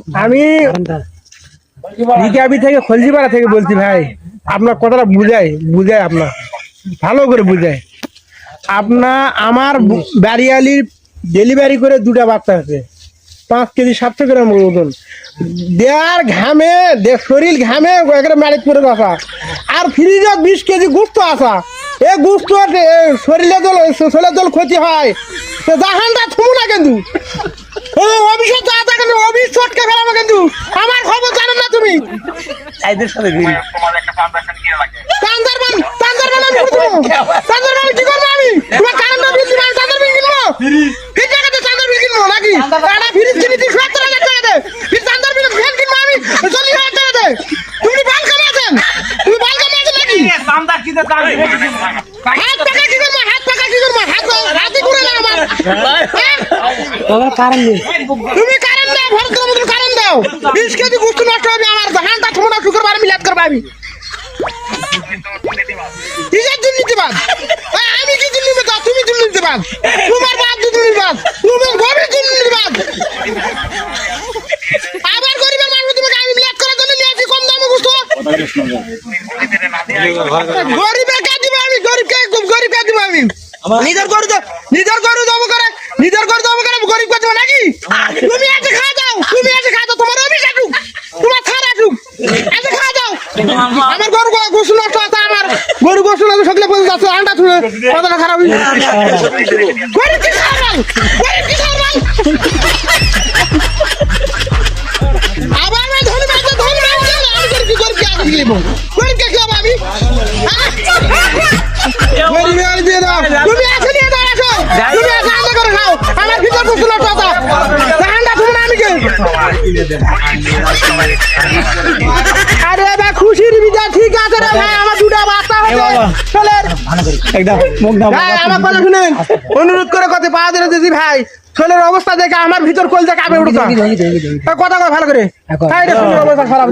আমি রিকাবি থেকে খলজিপাড়া থেকে বলছি ভাই, আপনার কথাটা বুঝাই আপনার ভালো করে বুঝাই। আমার বাড়িয়ালির ডেলিভারি করে 2টা বাচ্চা আছে, 5 কেজি 700 গ্রাম ওজন, দেয়ার ঘামে শরীর ঘামে একটা ম্যারেজ করে আসা, আর ফ্রিজে 20 কেজি গুস্ত আসা। এ গুস্ত শরীরে জল ক্ষতি হয়, জাহানটা থুমু না কিন্তু অভিষেককে ফেলাবো কিন্তু। আমার খবর জানো না তুমি? এদের সাথে কি করবো আমি? তোমার কারেন্ট বিল দিবো, আমি চাঁদার বিল কিনবো? এই জায়গাতে চাঁদার বিল কিনবো নাকি? একটা ফ্রিজ কিনি 70,000 টাকা দে, চাঁদার বিল ফ্যান কিনবো আমি 40,000 টাকা দে। তুমি বাল কামাচ্ছেন নাকি? হাত পাকা কি করবো? হাতে করে না আমার। তুমি কারেন্ট দাও, ভরতের মতন কারেন্ট দাও। 20 কেজি গুস্ত নষ্ট হবে আমার, ধানটা তোমরা শুক্রবার আমি লেট করবো আমি। কিসের দুর্নীতিবাদ? আমি কি দুর্নীতিবাদ? তুমি দুর্নীতিবাদ, তোমার বাদ দুর্নীতিবাদ, তুমি গরিব দুর্নীতিবাদ। আবার গরিবের মানুষ তুমি আমি লেট করার জন্য নিয়ে আসি কম দামে গুস্ত। গরিবের কাজ দিব আমি, গরিবকে দিব আমি। নিজের গরু দেবো করে গরিব কাজ দিব নাকি? তুমি এসে খাওয়া দাও, তোমার অভিষেক তোমার খারাপ এসে খাওয়া দাও। আমার গরু গোসু নষ্ট আছে, আমার গরু গোসু নষ্ট সকলে বলে যাচ্ছে আন্ডা ছুঁড়ে কতটা খারাপ হয়েছে। গরিব কি খাওয়াল, আবার আমি ধনী আমি গরিবকে আগে গিয়ে গরিবকে খাবো আমি। তুমি আসে নিয়ে দাও, আসো তুমি আসে আলাদা করে খাও। আমার ভিতর গোসু নষ্ট আছে, আন্ডা ছুঁড়ে আমি কে? আরে ভাই খুশির বিজয় ঠিক আছে রে ভাই, আমার 2টা বাচ্চা হয়েছে। চলেন আমার কথা শুনেন, অনুরোধ করে কথা পাওয়া দিয়েছি ভাই। ছেলের অবস্থা দেখে আমার ভিতর কলজা কাঁপে উঠছে। কথা ভালো করে অবস্থা খারাপ